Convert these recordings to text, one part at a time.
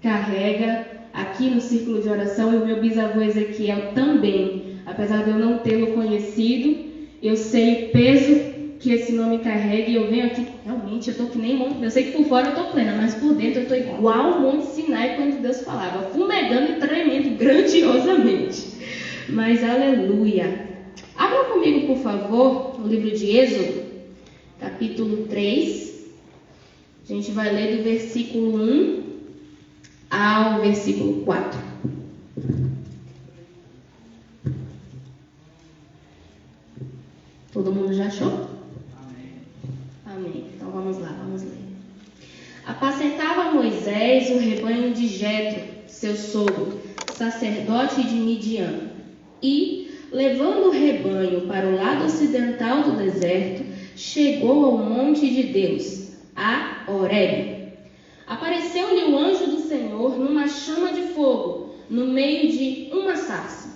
carrega aqui no círculo de oração, e o meu bisavô Ezequiel também. Apesar de eu não tê-lo conhecido, eu sei o peso que esse nome carrega, e eu venho aqui, realmente, eu estou que nem monte, eu sei que por fora eu estou plena, mas por dentro eu estou igual o Monte Sinai quando Deus falava, fumegando e tremendo grandiosamente. Mas aleluia! Abra comigo, por favor, no livro de Êxodo, capítulo 3. A gente vai ler do versículo 1 ao versículo 4. Todo mundo já achou? Amém. Então vamos lá, vamos ler. Apacentava Moisés o rebanho de Jetro, seu sogro, sacerdote de Midian, e, levando o rebanho para o lado ocidental do deserto, chegou ao monte de Deus, a Horebe. Apareceu-lhe o anjo do Senhor numa chama de fogo, no meio de uma sarça.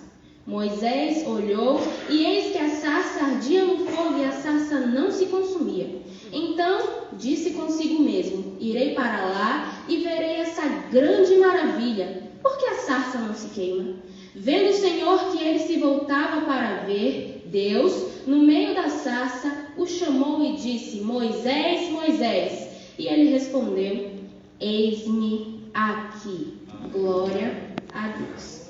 Moisés olhou, e eis que a sarça ardia no fogo, e a sarça não se consumia. Então disse consigo mesmo: irei para lá e verei essa grande maravilha. Por que a sarça não se queima? Vendo o Senhor que ele se voltava para ver, Deus, no meio da sarça, o chamou e disse: Moisés, Moisés. E ele respondeu: eis-me aqui. Glória a Deus.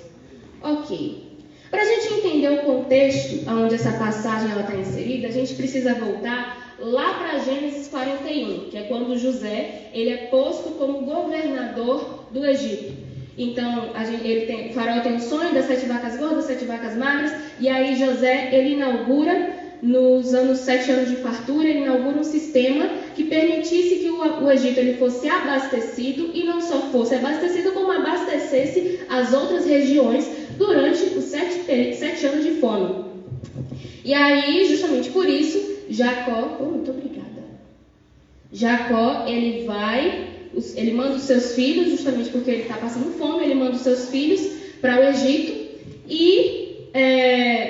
Ok. Para a gente entender o contexto onde essa passagem está inserida, a gente precisa voltar lá para Gênesis 41, que é quando José ele é posto como governador do Egito. Então, o faraó tem um sonho das 7 vacas gordas, 7 vacas magras, e aí José ele inaugura, nos 7 anos de fartura, ele inaugura um sistema que permitisse que o Egito ele fosse abastecido, e não só fosse abastecido, como abastecesse as outras regiões durante os 7 anos de fome. E aí, justamente por isso, Jacó, muito obrigada. Jacó, ele manda os seus filhos, justamente porque ele está passando fome, ele manda os seus filhos para o Egito, e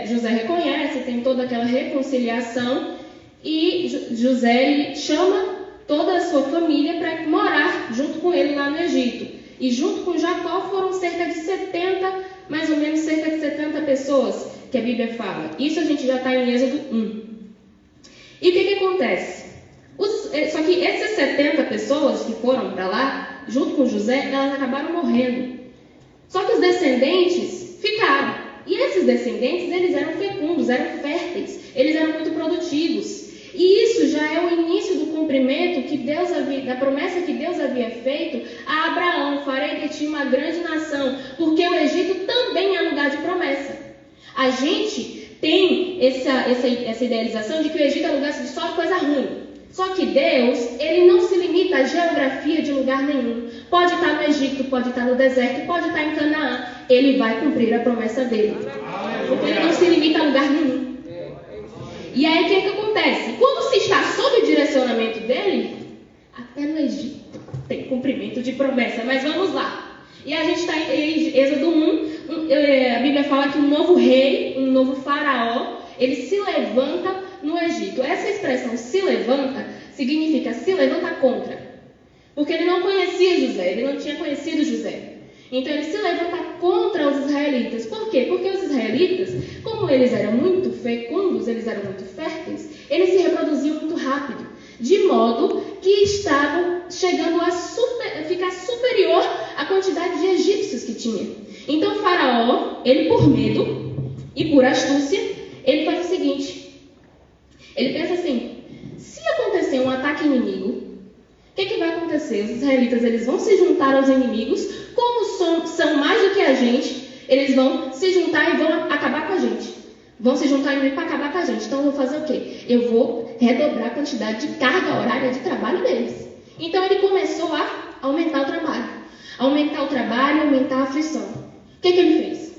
José reconhece, tem toda aquela reconciliação, e José ele chama toda a sua família para morar junto com ele lá no Egito. E junto com Jacó foram cerca de 70, mais ou menos cerca de 70 pessoas que a Bíblia fala. Isso a gente já está em Êxodo 1. E o que acontece? Só que essas 70 pessoas que foram para lá, junto com José, elas acabaram morrendo. Só que os descendentes ficaram. E esses descendentes, eles eram fecundos, eram férteis, eles eram muito produtivos. E isso já é o início do cumprimento da promessa que Deus havia feito a Abraão: farei de ti uma grande nação, porque o Egito também é lugar de promessa. A gente tem essa idealização de que o Egito é lugar de só coisa ruim. Só que Deus, ele não se limita à geografia de lugar nenhum. Pode estar no Egito, pode estar no deserto, pode estar em Canaã. Ele vai cumprir a promessa dele. Porque ele não se limita a lugar nenhum. E aí o que acontece? Quando se está sob o direcionamento dele, até no Egito tem cumprimento de promessa. Mas vamos lá. E a gente está em Êxodo 1, a Bíblia fala que um novo rei, um novo faraó, ele se levanta no Egito. Essa expressão se levanta significa se levanta contra. Porque ele não conhecia José, ele não tinha conhecido José. Então ele se levanta contra os israelitas. Por quê? Porque os israelitas, como eles eram muito fecundos, eles eram muito férteis, eles se reproduziam muito rápido, de modo que estavam chegando a ficar superior à quantidade de egípcios que tinha. Então o faraó, ele por medo e por astúcia, ele faz o seguinte: ele pensa assim, se acontecer um ataque inimigo, o que vai acontecer? Os israelitas eles vão se juntar aos inimigos, como são mais do que a gente, eles vão se juntar e vão acabar com a gente. Vão se juntar para acabar com a gente. Então eu vou fazer o quê? Eu vou redobrar a quantidade de carga horária de trabalho deles. Então ele começou a aumentar o trabalho. Aumentar a aflição. O que ele fez?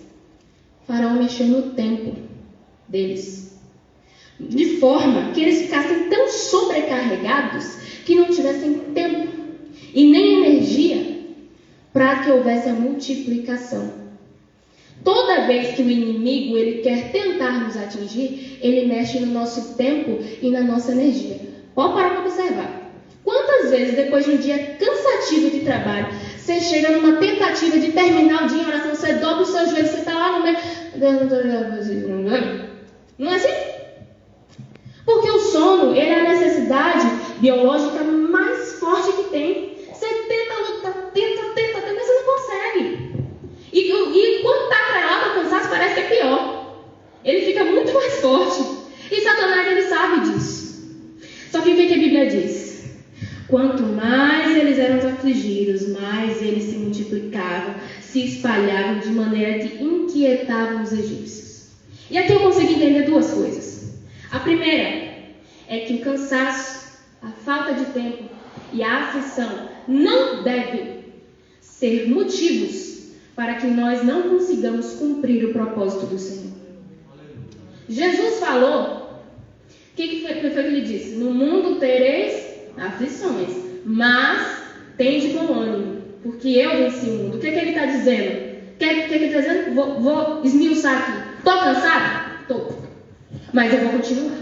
O faraó mexeu no tempo deles, de forma que eles ficassem tão sobrecarregados que não tivessem tempo e nem energia para que houvesse a multiplicação. Toda vez que o inimigo ele quer tentar nos atingir, ele mexe no nosso tempo e na nossa energia. Pode parar para observar. Quantas vezes, depois de um dia cansativo de trabalho, Você chega numa tentativa de terminar o dia em oração, você dobra os seus joelhos, você está lá no meio. Não é assim? Porque o sono, ele é a necessidade biológica mais forte que tem. Você tenta lutar, tenta, mas você não consegue. E quando está atrelado ao cansaço, parece que é pior. Ele fica muito mais forte. E Satanás, ele sabe disso. Só que o que a Bíblia diz? Quanto mais eles eram afligidos, mais eles se multiplicavam, se espalhavam de maneira que inquietavam os egípcios. E aqui eu consegui entender duas coisas. A primeira é que o cansaço, a falta de tempo e a aflição não devem ser motivos para que nós não consigamos cumprir o propósito do Senhor. Jesus falou, o que foi que ele disse? No mundo tereis aflições, mas tende bom ânimo, porque eu venci o mundo. O que ele está dizendo? O que ele está dizendo? Vou esmiuçar aqui. Estou cansado? Estou. Mas eu vou continuar.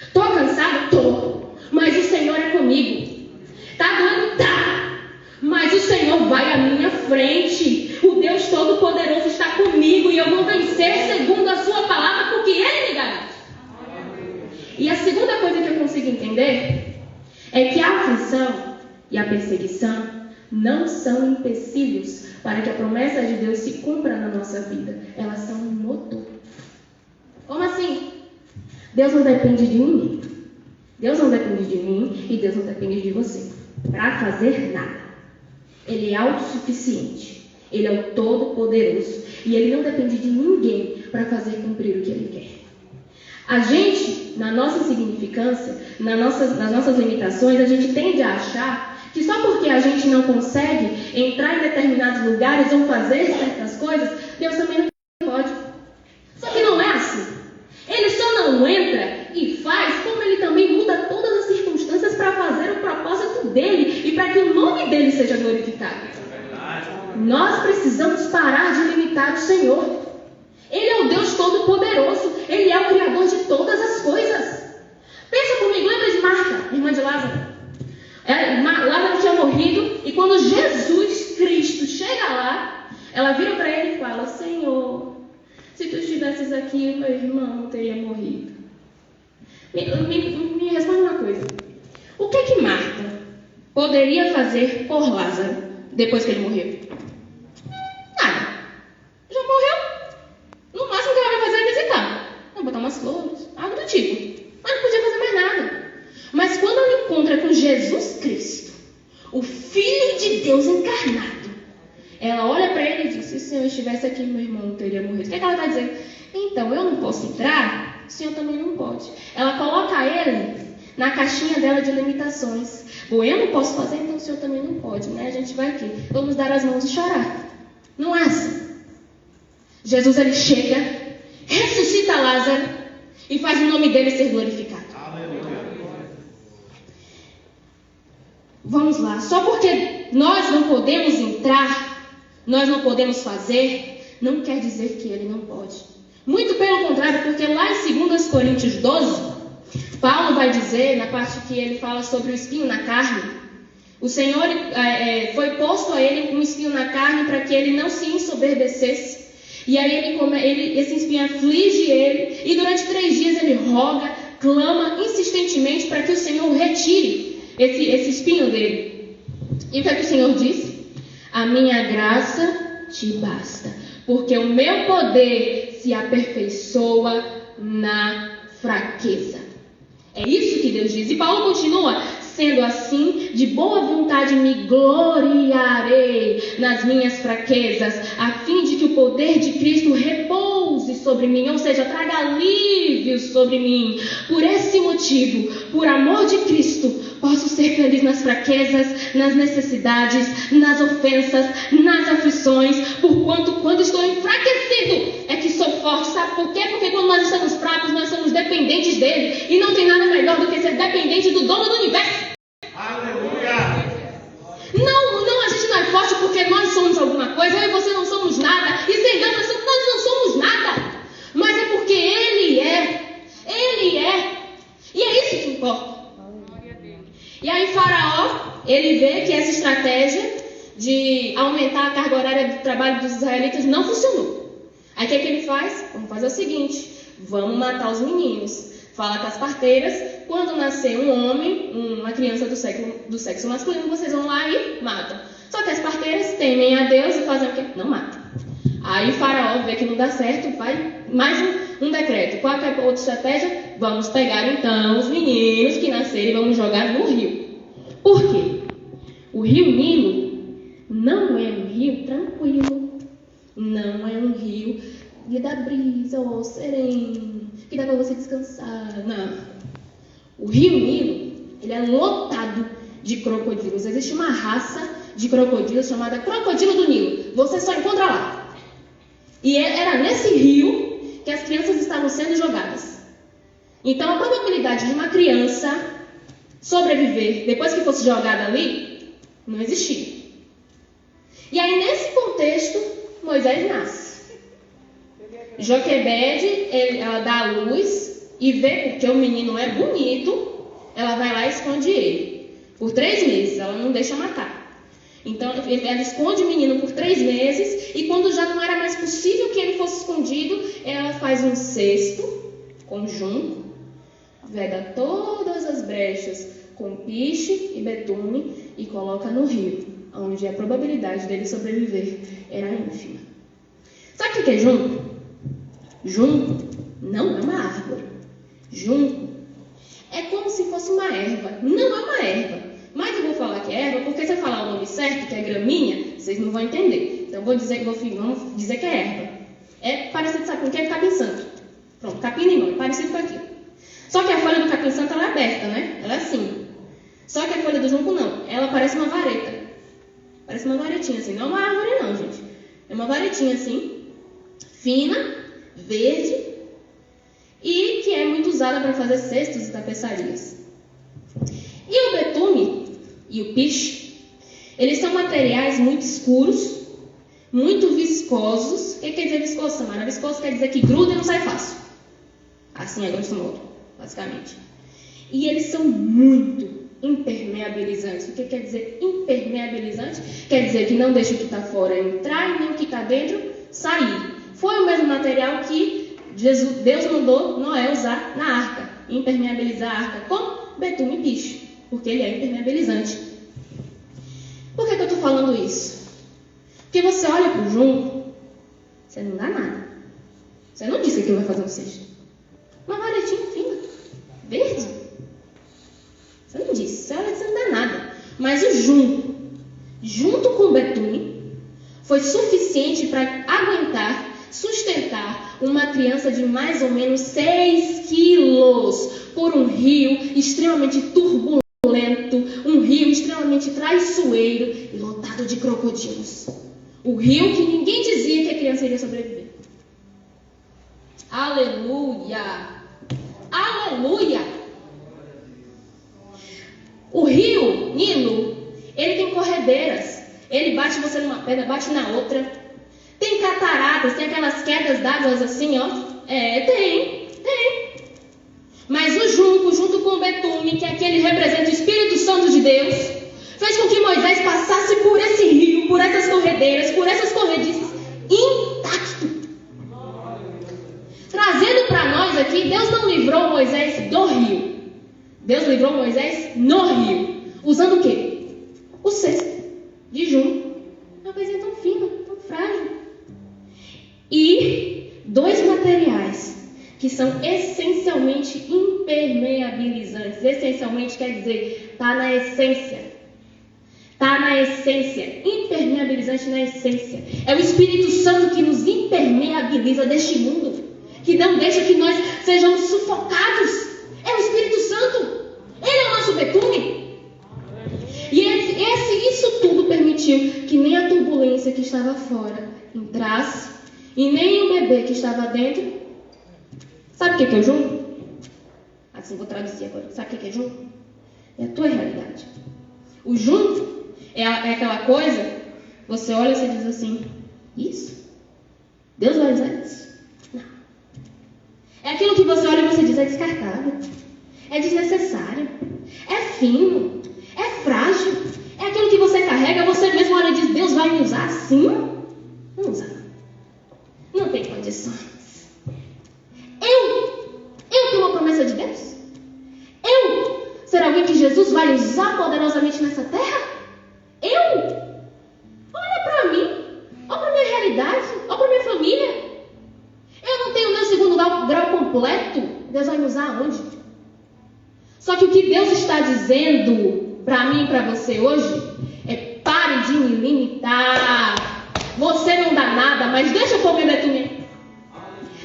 Estou cansado? Estou. Mas o Senhor é comigo. Está doendo? Tá. Mas o Senhor vai à minha frente. O Deus Todo-Poderoso está comigo e eu vou vencer segundo a sua palavra, porque Ele me garante. E a segunda coisa que eu consigo entender é que a aflição e a perseguição não são empecilhos para que a promessa de Deus se cumpra na nossa vida. Elas são um motor. Como assim? Deus não depende de mim. Deus não depende de mim e Deus não depende de você para fazer nada. Ele é autossuficiente. Ele é o Todo-Poderoso. E Ele não depende de ninguém para fazer cumprir o que Ele quer. A gente, na nossa insignificância, nas nossas limitações, a gente tende a achar que só porque a gente não consegue entrar em determinados lugares ou fazer certas coisas, Deus também não pode. Só que não é assim. Ele só não entra e faz, como Ele também muda todas as circunstâncias para fazer o propósito dEle e para que o nome dEle seja glorificado. Nós precisamos parar de limitar o Senhor. Ele é o Deus Todo-Poderoso. Ele é o Criador de todas as coisas. Pensa comigo, lembra de Marta, irmã de Lázaro? Lázaro tinha morrido e quando Jesus Cristo chega lá, ela vira para ele e fala: Senhor, se tu estivesses aqui, meu irmão não teria morrido. Me responde uma coisa. O que Marta poderia fazer por Lázaro depois que ele morreu? Nada. Já morreu. No máximo que ela vai fazer é visitar. Vai botar umas flores, algo do tipo. Mas não podia fazer mais nada. Mas quando ela encontra com Jesus Cristo, o Filho de Deus encarnado, ela olha para ele e diz: se o Senhor estivesse aqui, meu irmão não teria morrido. O que ela está dizendo? Então, eu não posso entrar, o Senhor também não pode. Ela coloca ele na caixinha dela de limitações. Bom, eu não posso fazer, então o Senhor também não pode, né? A gente vai aqui, vamos dar as mãos e chorar. Não é assim. Jesus, ele chega, ressuscita Lázaro e faz o nome dele ser glorificado. Vamos lá. Só porque nós não podemos entrar, nós não podemos fazer, não quer dizer que ele não pode. Muito pelo contrário, porque lá em 2 Coríntios 12, Paulo vai dizer, na parte que ele fala sobre o espinho na carne, o Senhor foi posto a ele um espinho na carne para que ele não se ensoberbecesse. E aí esse espinho aflige ele, e durante 3 dias ele roga, clama insistentemente para que o Senhor retire esse espinho dele. E o que é que o Senhor disse? A minha graça te basta, porque o meu poder se aperfeiçoa na fraqueza. É isso que Deus diz. E Paulo continua: sendo assim, de boa vontade me gloriarei nas minhas fraquezas, a fim de que o poder de Cristo repouse sobre mim, ou seja, traga alívio sobre mim. Por esse motivo, por amor de Cristo, posso ser feliz nas fraquezas, nas necessidades, nas ofensas, nas aflições, porquanto quando estou enfraquecido é que sou forte. Sabe por quê? Porque quando nós estamos fracos, nós somos dependentes dele, e não tem nada melhor do que ser dependente do dono do universo. Aleluia! Não, a gente não é forte porque nós somos alguma coisa, eu e você não somos nada, e sem Deus nós não somos nada, mas é porque Ele é, e é isso que importa. E aí Faraó, ele vê que essa estratégia de aumentar a carga horária do trabalho dos israelitas, não funcionou. Aí o que ele faz? Vamos fazer o seguinte, vamos matar os meninos. Fala com as parteiras, quando nascer um homem, uma criança do sexo masculino, vocês vão lá e matam. Só que as parteiras temem a Deus e fazem o quê? Não matam. Aí o faraó vê que não dá certo, vai mais um decreto. Qual é a outra estratégia? Vamos pegar então os meninos que nascerem e vamos jogar no rio. Por quê? O rio Nilo não é um rio tranquilo, não é um rio que dá brisa, ó, sereno, que dá para você descansar. Não. O rio Nilo, ele é lotado de crocodilos. Existe uma raça de crocodilos chamada crocodilo do Nilo. Você só encontra lá. E era nesse rio que as crianças estavam sendo jogadas. Então a probabilidade de uma criança sobreviver depois que fosse jogada ali não existia. E aí nesse contexto Moisés nasce. Joquebede, ela dá a luz e vê porque o menino é bonito, ela vai lá e esconde ele. Por 3 meses, ela não deixa matar. Então ela esconde o menino por 3 meses e quando já não era mais possível que ele fosse escondido, ela faz um cesto com junco, veda todas as brechas com piche e betume e coloca no rio, onde a probabilidade dele sobreviver era ínfima. Sabe o que é junco? Junco não é uma árvore. Junco é como se fosse uma erva. Não é uma erva. Mas eu vou falar que é erva, porque se eu falar o nome certo, que é graminha, vocês não vão entender. Então vamos dizer que é erva. É parecido, sabe com o que? É capim santo. Pronto, capim-limão, é parecido com aquilo. Só que a folha do capim santo ela é aberta, né? Ela é assim. Só que a folha do junco não. Ela parece uma vareta. Parece uma varetinha assim. Não é uma árvore não, gente. É uma varetinha assim, fina, verde, e que é muito usada para fazer cestos e tapeçarias. E o betume e o piche, eles são materiais muito escuros, muito viscosos. O que quer dizer viscoso, Samara? Viscoso quer dizer que gruda e não sai fácil. Assim é grosso modo, basicamente. E eles são muito impermeabilizantes. O que quer dizer impermeabilizante? Quer dizer que não deixa o que está fora entrar e nem o que está dentro sair. Foi o mesmo material que Deus mandou Noé usar na arca. Impermeabilizar a arca com betume e piche, porque ele é impermeabilizante. Por que eu estou falando isso? Porque você olha para o junco, você não dá nada. Você não disse que vai fazer um cesto. Uma varetinha fina, verde. Você não disse, você olha que você não dá nada. Mas o junco, junto com o betume, foi suficiente para aguentar, sustentar uma criança de mais ou menos 6 quilos por um rio extremamente turbulento, um rio extremamente traiçoeiro e lotado de crocodilos. O rio que ninguém dizia que a criança iria sobreviver. Aleluia! Aleluia! O rio Nilo, ele tem corredeiras. Ele bate você numa pedra, bate na outra. Tem cataratas, tem aquelas quedas d'água assim, ó. Tem. Mas o junco, junto com o betume, que é aquele que representa o Espírito Santo de Deus, fez com que Moisés passasse por esse rio, por essas corredeiras, por essas corrediças, intacto. Trazendo para nós aqui, Deus não livrou Moisés do rio. Deus livrou Moisés no rio. Usando o quê? O cesto de junco. Uma coisinha tão fina, tão frágil. E 2 materiais que são essencialmente impermeabilizantes. Essencialmente quer dizer, está na essência. Está na essência. Impermeabilizante na essência. É o Espírito Santo que nos impermeabiliza deste mundo. Que não deixa que nós sejamos sufocados. É o Espírito Santo. Ele é o nosso betume. E isso tudo permitiu que nem a turbulência que estava fora entrasse e nem o bebê que estava dentro. Sabe o que é junco? Assim, vou traduzir agora. Sabe o que é junco? É a tua realidade. O junco é aquela coisa, você olha e você diz assim, isso? Deus vai usar isso? Não. É aquilo que você olha e você diz, é descartável, é desnecessário, é fino, é frágil, é aquilo que você carrega, você mesmo olha e diz, Deus vai me usar assim? Não usa. Não tem condições. Eu tenho uma promessa de Deus? Eu ser alguém que Jesus vai usar poderosamente nessa terra? Olha para mim. Olha para minha realidade. Olha para minha família. Eu não tenho o meu segundo grau completo. Deus vai me usar aonde? Só que o que Deus está dizendo para mim e para você hoje é: pare de me limitar. Você não dá nada, mas deixa eu comer da tua.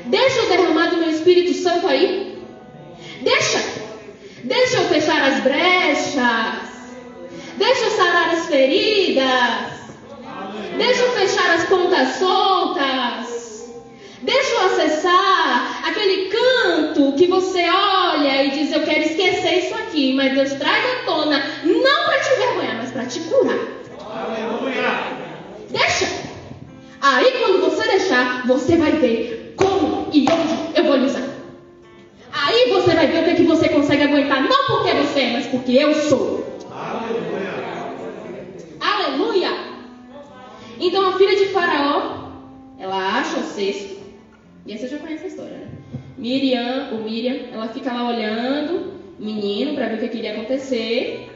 Deixa eu derramar do meu Espírito Santo aí. Deixa eu fechar as brechas. Deixa eu sarar as feridas. Deixa eu fechar as pontas soltas. Deixa eu acessar aquele canto que você olha e diz, eu quero esquecer isso aqui, mas Deus traz à tona, não para te envergonhar, mas para te curar. Aleluia! Deixa. Aí quando você deixar, você vai ver como e onde eu vou lhe usar. Aí você vai ver o que você consegue aguentar, não porque você é, mas porque eu sou. Aleluia! Então a filha de Faraó, ela acha o cesto. E aí você já conhece a história, né? Miriam, ela fica lá olhando o menino para ver o que iria acontecer.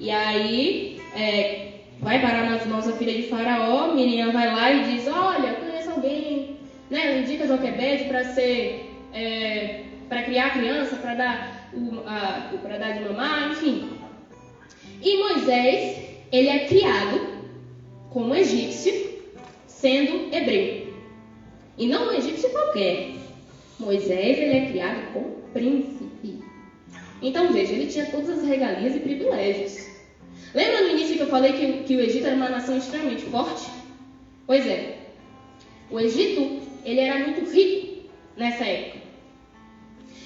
E aí vai parar nas mãos da filha de Faraó. Miriam vai lá e diz, olha, conheço alguém, né? Indica Joquebede para ser... para criar a criança, para dar de mamar, enfim. E Moisés, ele é criado como egípcio, sendo hebreu. E não um egípcio qualquer. Moisés, ele é criado como príncipe. Então, veja, ele tinha todas as regalias e privilégios. Lembra no início que eu falei que o Egito era uma nação extremamente forte? Pois é. O Egito, ele era muito rico nessa época.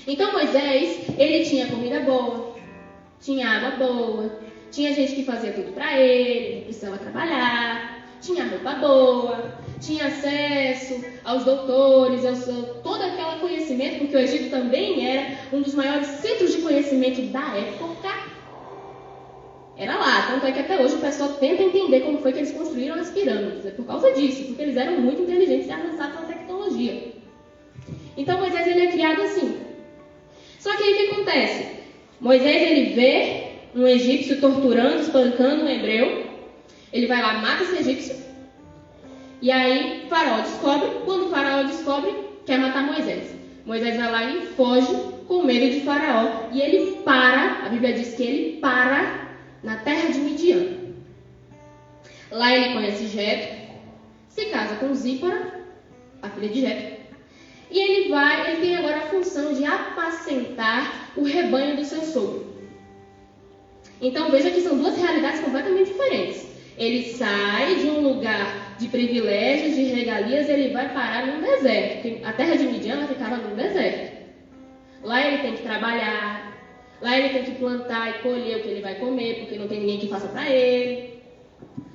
Então Moisés, ele tinha comida boa, tinha água boa, tinha gente que fazia tudo para ele, não precisava trabalhar, tinha roupa boa, tinha acesso aos doutores, todo aquele conhecimento, porque o Egito também era um dos maiores centros de conhecimento da época. Era lá, tanto é que até hoje o pessoal tenta entender como foi que eles construíram as pirâmides. É por causa disso, porque eles eram muito inteligentes e avançados na tecnologia. Então Moisés, ele é criado assim. Só que aí o que acontece? Moisés, ele vê um egípcio torturando, espancando um hebreu. Ele vai lá, mata esse egípcio. E aí Faraó descobre. Quando o Faraó descobre, quer matar Moisés. Moisés vai lá e foge com medo de Faraó. E ele para, a Bíblia diz que ele para na terra de Midian. Lá ele conhece Jetro, se casa com Zípora, a filha de Jetro. E ele tem agora a função de apacentar o rebanho do seu sogro. Então veja que são duas realidades completamente diferentes. Ele sai de um lugar de privilégios, de regalias, ele vai parar num deserto. Porque a terra de Midian ficava num deserto. Lá ele tem que trabalhar, lá ele tem que plantar e colher o que ele vai comer, porque não tem ninguém que faça para ele.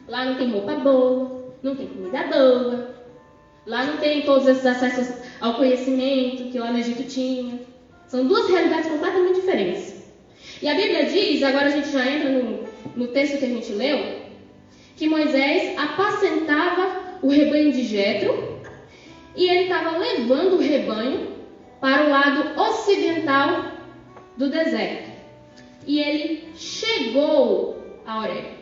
Lá não tem roupa boa, não tem comida boa. Lá não tem todos esses acessos ao conhecimento que lá no Egito tinha. São duas realidades completamente diferentes. E a Bíblia diz, agora a gente já entra no texto que a gente leu, que Moisés apacentava o rebanho de Jetro e ele estava levando o rebanho para o lado ocidental do deserto. E ele chegou a Horebe.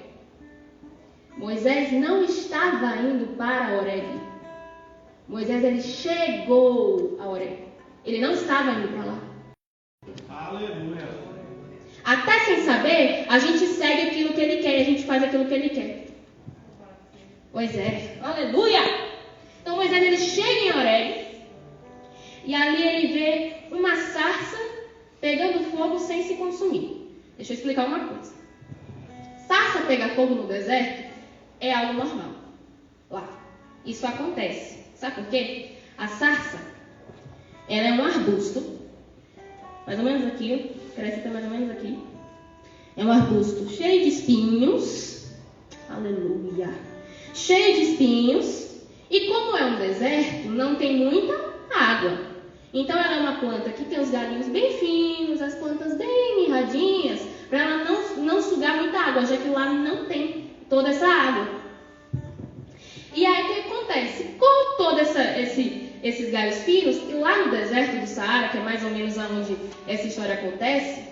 Moisés não estava indo para Horebe. Moisés, ele chegou a Horebe. Ele não estava indo para lá. Aleluia. Até sem saber, a gente segue aquilo que ele quer e a gente faz aquilo que ele quer. Pois é. Aleluia! Então Moisés, ele chega em Horebe e ali ele vê uma sarça pegando fogo sem se consumir. Deixa eu explicar uma coisa. Sarça pegar fogo no deserto é algo normal. Lá. Isso acontece. Sabe por quê? A sarça, ela é um arbusto, mais ou menos aqui, cresce até mais ou menos aqui. É um arbusto cheio de espinhos, aleluia, cheio de espinhos, e como é um deserto, não tem muita água. Então ela é uma planta que tem os galhinhos bem finos, as plantas bem mirradinhas, para ela não sugar muita água, já que lá não tem toda essa água. E aí o que acontece? Com todos esses galhos finos, e lá no deserto do Saara, que é mais ou menos onde essa história acontece,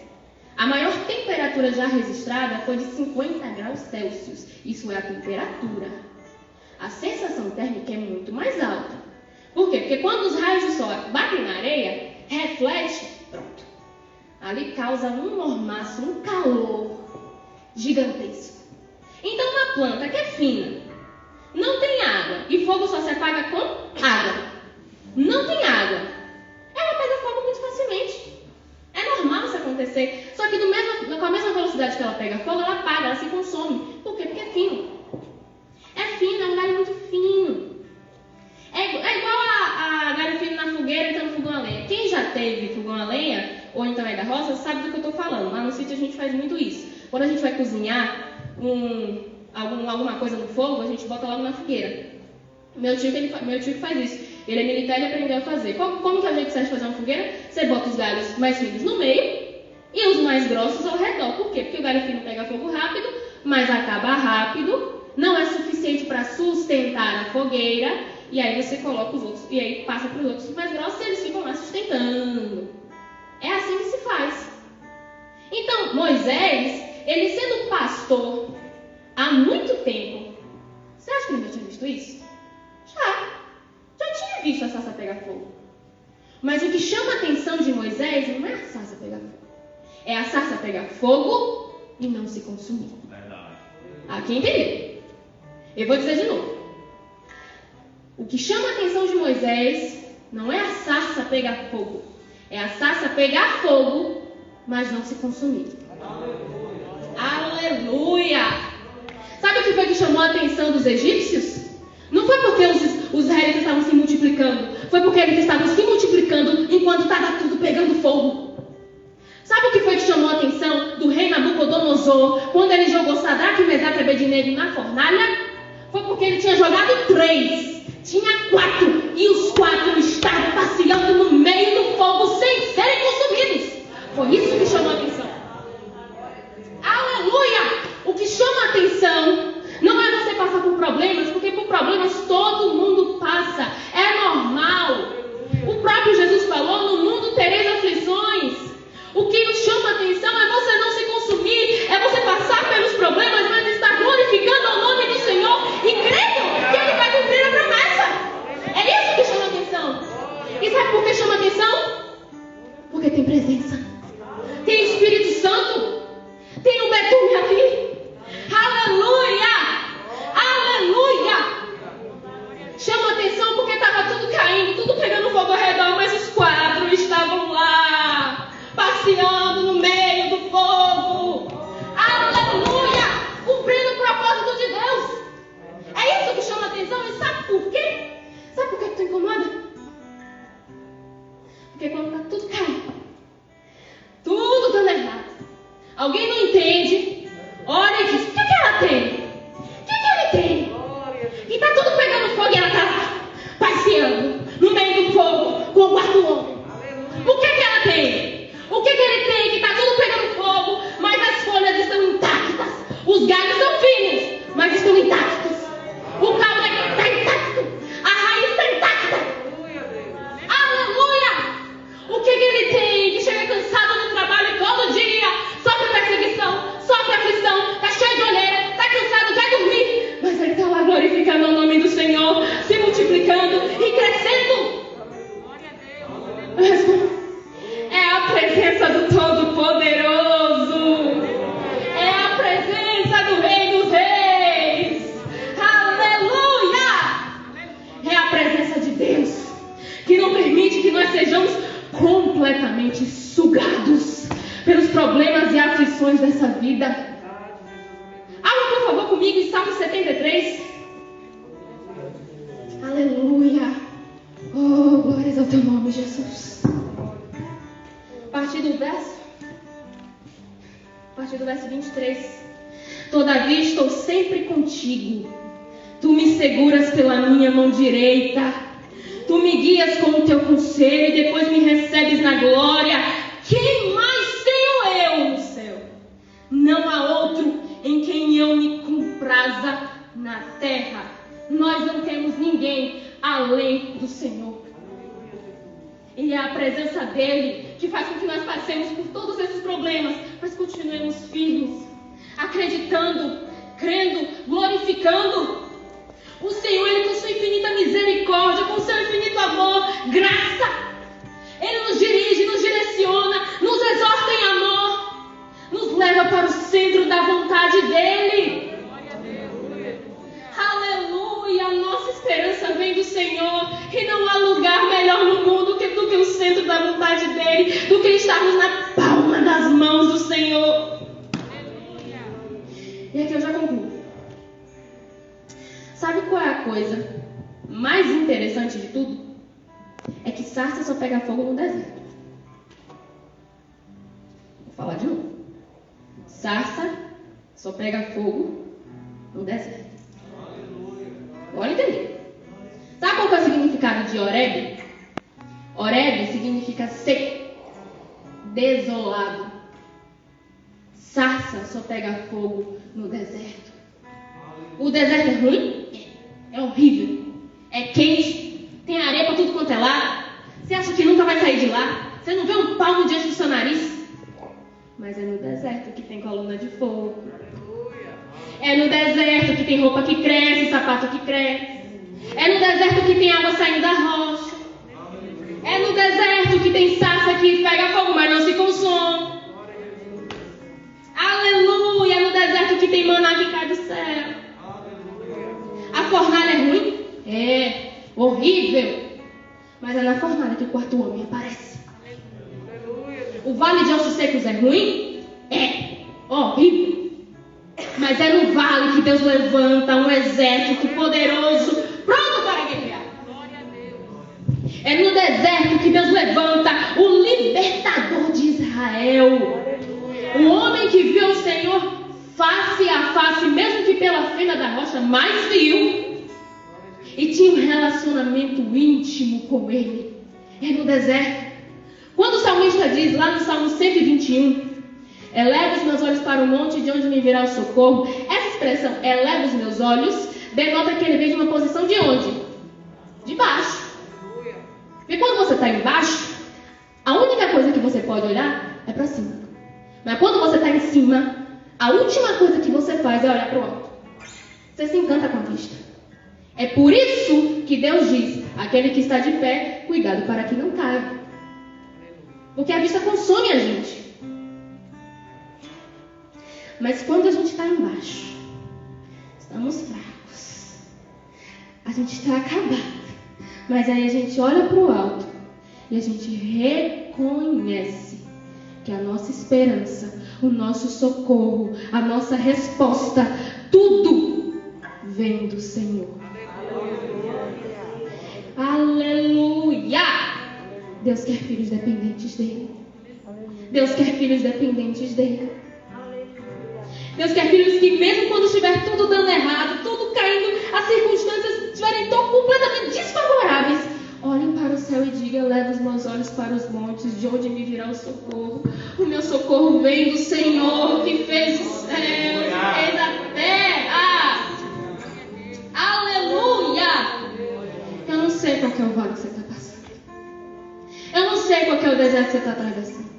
a maior temperatura já registrada foi de 50 graus Celsius. Isso é a temperatura. A sensação térmica é muito mais alta. Por quê? Porque quando os raios do sol batem na areia, reflete, pronto. Ali causa um mormaço, um calor gigantesco. Então uma planta que é fina, não tem água, e fogo só se apaga com água. Não tem água. Ela pega fogo muito facilmente. É normal isso acontecer. Só que com a mesma velocidade que ela pega fogo, ela apaga, ela se consome. Por quê? Porque é fino. É fino, é um galho muito fino. É igual a galho fino na fogueira, então no fogão a lenha. Quem já teve fogão a lenha, ou então é da roça, sabe do que eu estou falando. Lá no sítio a gente faz muito isso. Quando a gente vai cozinhar alguma coisa no fogo, a gente bota logo na fogueira. Meu tio que faz isso. Ele é militar e aprendeu a fazer. Como que a gente sabe fazer uma fogueira? Você bota os galhos mais finos no meio e os mais grossos ao redor. Por quê? Porque o galho fino pega fogo rápido, mas acaba rápido. Não é suficiente para sustentar a fogueira. E aí você coloca os outros, e aí passa para os outros mais grossos e eles ficam lá sustentando. É assim que se faz. Então, Moisés, ele sendo pastor há muito tempo, você acha que ele já tinha visto isso? Já tinha visto a sarça pegar fogo. Mas o que chama a atenção de Moisés não é a sarça pegar fogo. É a sarça pegar fogo e não se consumir. Verdade. Aqui entendeu? Eu vou dizer de novo. O que chama a atenção de Moisés não é a sarça pegar fogo. É a sarça pegar fogo, mas não se consumir. Aleluia! Sabe o que foi que chamou a atenção dos egípcios? Não foi porque os israelitas estavam se multiplicando. Foi porque eles estavam se multiplicando enquanto estava tudo pegando fogo. Sabe o que foi que chamou a atenção do rei Nabucodonosor quando ele jogou Sadraque, Mesaque e Abednego na fornalha? Foi porque ele tinha jogado 3. Tinha 4. E os 4 estavam passeando no meio do fogo sem serem consumidos. Foi isso que chamou a atenção. Aleluia! O que chama a atenção não é você passar por problemas, porque por problemas todo mundo passa. É normal. O próprio Jesus falou, no mundo tereis aflições. O que nos chama a atenção é você não se consumir, é você passar pelos problemas, mas estar glorificando o nome do Senhor e crendo que Ele vai cumprir a promessa. É isso que chama a atenção. E sabe por que chama a atenção? Porque tem presença. Tem Espírito Santo. Tem o betume aqui. Aleluia! Aleluia! Chama atenção porque estava tudo caindo, tudo pegando fogo ao redor, mas os 4 estavam lá, passeando no meio do fogo. Aleluia! Cumprindo o propósito de Deus. É isso que chama atenção. E sabe por quê? Sabe por que tu incomoda? Porque quando está tudo caindo, tudo dando errado, alguém não entende, olha e diz, o que ela tem? O que ele tem? E está tudo pegando fogo e ela está lá, passeando no meio do fogo com o guarda-ombro. O que ela tem? O que ele tem? Que está tudo pegando fogo, mas as folhas estão intactas. Os galhos são finos, mas estão intactos. O caule está intacto. A raiz está intacta. Aleluia! O que ele tem? Que chega cansado no trabalho todo dia, sofre perseguição, sofre aflição, está cheio de olheira, está cansado, vai dormir. Mas ele está lá glorificando o nome do Senhor, se multiplicando e crescendo. É a presença do Todo-Poderoso. É a presença do Rei dos Reis. Aleluia! É a presença de Deus que não permite que nós sejamos completamente sugados pelos problemas e aflições dessa vida. Abra, por favor, comigo em Salmo 73. Aleluia! Oh, glórias ao teu nome, Jesus. A partir do verso 23. Todavia estou sempre contigo. Tu me seguras pela minha mão direita. Tu me guias com o teu conselho e depois me recebes na glória. Quem mais tenho eu no céu? Não há outro em quem eu me compraza na terra. Nós não temos ninguém além do Senhor. E é a presença dele que faz com que nós passemos por todos esses problemas, mas continuemos firmes, acreditando, crendo, glorificando o Senhor. Ele, com sua infinita misericórdia, com seu infinito amor, graça, ele nos dirige, nos direciona, nos exorta em amor, nos leva para o centro da vontade dele. Aleluia! A nossa esperança vem do Senhor, e não há lugar melhor no mundo do que o centro da vontade dele, do que estarmos na palma das mãos do Senhor. E aqui eu já concluo. Sabe qual é a coisa mais interessante de tudo? É que sarça só pega fogo no deserto. Vou falar de novo. Sarça só pega fogo no deserto. Olha, entender. Sabe qual é o significado de Horebe? Horebe significa seco, desolado. Sarça só pega fogo no deserto. O deserto é ruim? É horrível. É quente. Tem areia para tudo quanto é lado. Você acha que nunca vai sair de lá? Você não vê um palmo diante do seu nariz? Mas é no deserto que tem coluna de fogo. É no deserto que tem roupa que cresce, sapato que cresce. É no deserto que tem água saindo da rocha. É no deserto que tem sarça que pega fogo, mas não se consome. Aleluia! É no deserto que tem maná que cai do céu. A fornalha é ruim? É horrível. Mas é na fornalha que o quarto homem aparece. O vale de ossos secos é ruim? É horrível. Mas é no vale que Deus levanta um exército poderoso, pronto para guerrear. É no deserto que Deus levanta o libertador de Israel. O homem que viu o Senhor face a face, mesmo que pela fenda da rocha, mas viu. E tinha um relacionamento íntimo com ele. É no deserto. Quando o salmista diz lá no Salmo 121... eleva os meus olhos para o monte, de onde me virá o socorro. Essa expressão, eleva os meus olhos, denota que ele vem de uma posição de onde? De baixo. Porque quando você está embaixo, a única coisa que você pode olhar é para cima. Mas quando você está em cima, a última coisa que você faz é olhar para o alto. Você se encanta com a vista. É por isso que Deus diz, aquele que está de pé, cuidado para que não caia. Porque a vista consome a gente. Mas quando a gente está embaixo, estamos fracos, a gente está acabado, mas aí a gente olha para o alto e a gente reconhece que a nossa esperança, o nosso socorro, a nossa resposta, tudo vem do Senhor. Aleluia! Deus quer filhos dependentes dele. Deus quer filhos dependentes dele. Deus quer filhos que, mesmo quando estiver tudo dando errado, tudo caindo, as circunstâncias estiverem tão completamente desfavoráveis, olhem para o céu e digam, leva os meus olhos para os montes, de onde me virá o socorro. O meu socorro vem do Senhor, que fez os céus, que fez a terra. Aleluia! Eu não sei qual que é o vale que você está passando. Eu não sei qual que é o deserto que você está atravessando.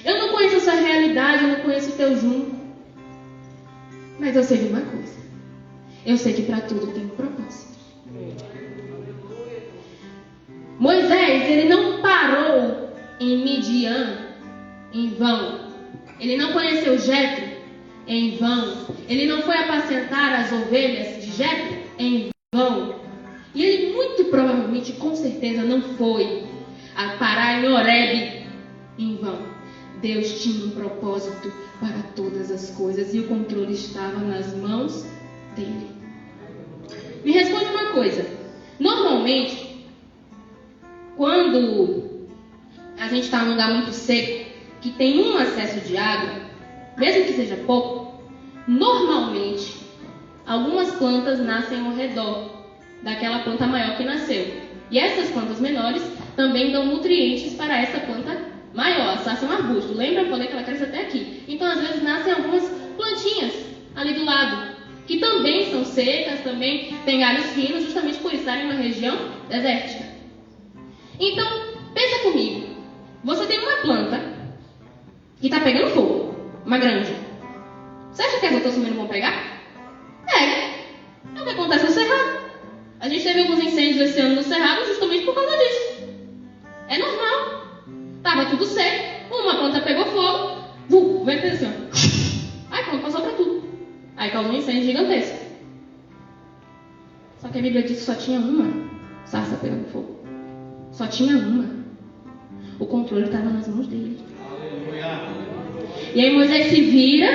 Eu não conheço a sua realidade, eu não conheço o teu junco. Mas eu sei de uma coisa. Eu sei que para tudo tem um propósito. Moisés, ele não parou em Midian em vão. Ele não conheceu Jetro em vão. Ele não foi apacentar as ovelhas de Jetro em vão. E ele muito provavelmente, com certeza, não foi a parar em Horebe em vão. Deus tinha um propósito para todas as coisas e o controle estava nas mãos dele. Me responde uma coisa. Normalmente, quando a gente está num lugar muito seco, que tem um acesso de água, mesmo que seja pouco, normalmente algumas plantas nascem ao redor daquela planta maior que nasceu. E essas plantas menores também dão nutrientes para essa planta maior. A sarça é um arbusto. Lembra? Eu falei que ela cresce até aqui. Então, às vezes, nascem algumas plantinhas ali do lado, que também são secas, também têm galhos finos, justamente por estarem numa região desértica. Então, pensa comigo. Você tem uma planta que está pegando fogo, uma granja. Você acha que as outras também não vão pegar? É o que acontece no Cerrado. A gente teve alguns incêndios esse ano no Cerrado justamente por causa disso. É normal. Tava tudo seco, uma planta pegou fogo, vai fazer assim, ó. Aí pronto, passou para tudo. Aí causou um incêndio gigantesco. Só que a Bíblia diz que só tinha uma sarça pegando fogo. Só tinha uma. O controle estava nas mãos dele. E aí Moisés se vira,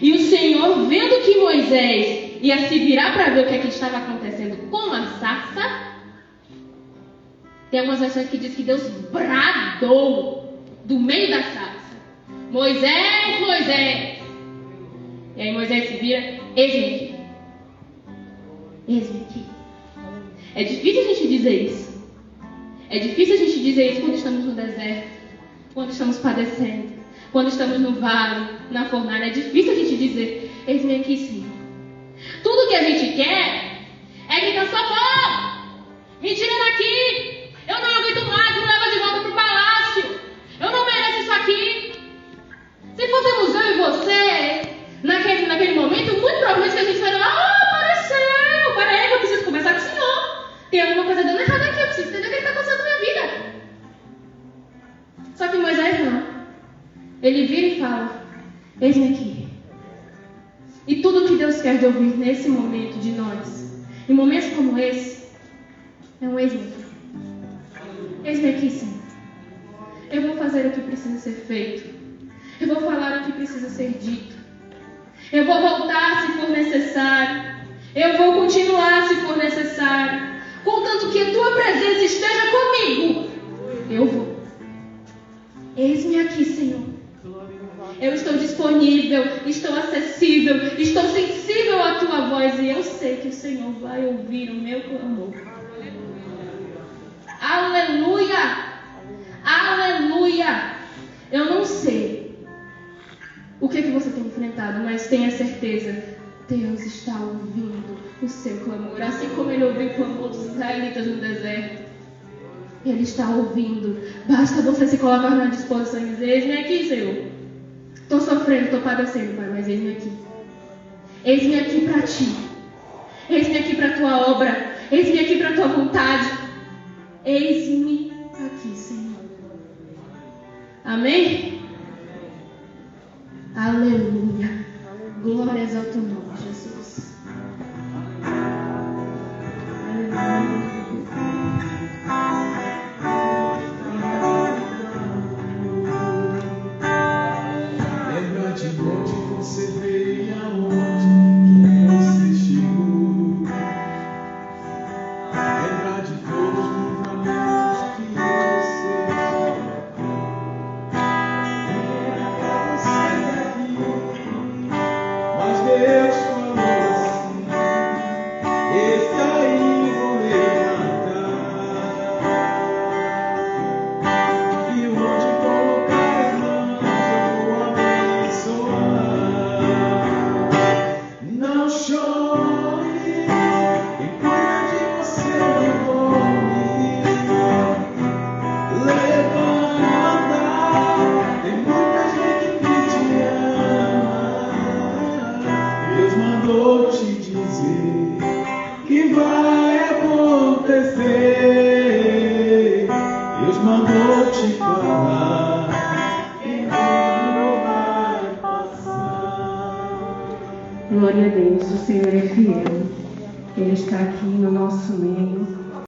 e o Senhor, vendo que Moisés ia se virar para ver o que é que estava acontecendo com a sarça, tem algumas versões que diz que Deus bradou do meio da sarça: Moisés, Moisés. E aí Moisés se vira: eis-me aqui. Eis-me aqui. É difícil a gente dizer isso. É difícil a gente dizer isso quando estamos no deserto, quando estamos padecendo, quando estamos no vale, na fornalha. É difícil a gente dizer: eis-me aqui, Senhor. Tudo que a gente quer é gritar: socorro! Me tira daqui! Eu não aguento mais, me leva de volta para o palácio! Eu não mereço isso aqui! Se fôssemos eu e você, naquele momento, muito provavelmente a gente vai falar: apareceu! Peraí, eu preciso conversar com o Senhor. Tem alguma coisa dando errado aqui, eu preciso entender o que está acontecendo na minha vida. Só que Moisés não. Ele vira e fala: eis-me aqui. E tudo que Deus quer de ouvir nesse momento de nós, em momentos como esse, é um eis-me aqui. Eis-me aqui, Senhor. Eu vou fazer o que precisa ser feito. Eu vou falar o que precisa ser dito. Eu vou voltar se for necessário. Eu vou continuar se for necessário. Contanto que a tua presença esteja comigo, eu vou. Eis-me aqui, Senhor. Eu estou disponível, estou acessível, estou sensível à tua voz, e eu sei que o Senhor vai ouvir o meu clamor. Aleluia! Aleluia! Eu não sei o que você tem enfrentado, mas tenha certeza, Deus está ouvindo o seu clamor, assim como Ele ouviu o clamor dos israelitas no deserto. Ele está ouvindo. Basta você se colocar na disposição e dizer: eis-me aqui, Senhor. Estou sofrendo, estou padecendo, Pai, mas eis-me aqui. Eis-me aqui para Ti. Eis-me aqui para a Tua obra. Eis-me aqui para a Tua vontade. Eis-me aqui, Senhor. Amém? Aleluia. Glórias ao Teu nome, Jesus. Aleluia. Lembra de onde você veio e aonde você chegou. Lembra de todos os livramentos que você era pra você vir. Mas Deus falou assim: esse aí vou levantar. E onde colocar as mãos eu vou abençoar. Não chore, quem cuida de você não dorme. Levanta, tem muita gente que te ama. Deus mandou te dizer que vai acontecer. Deus mandou te falar que tudo vai passar. Glória a Deus, o Senhor é fiel. Ele está aqui no nosso meio.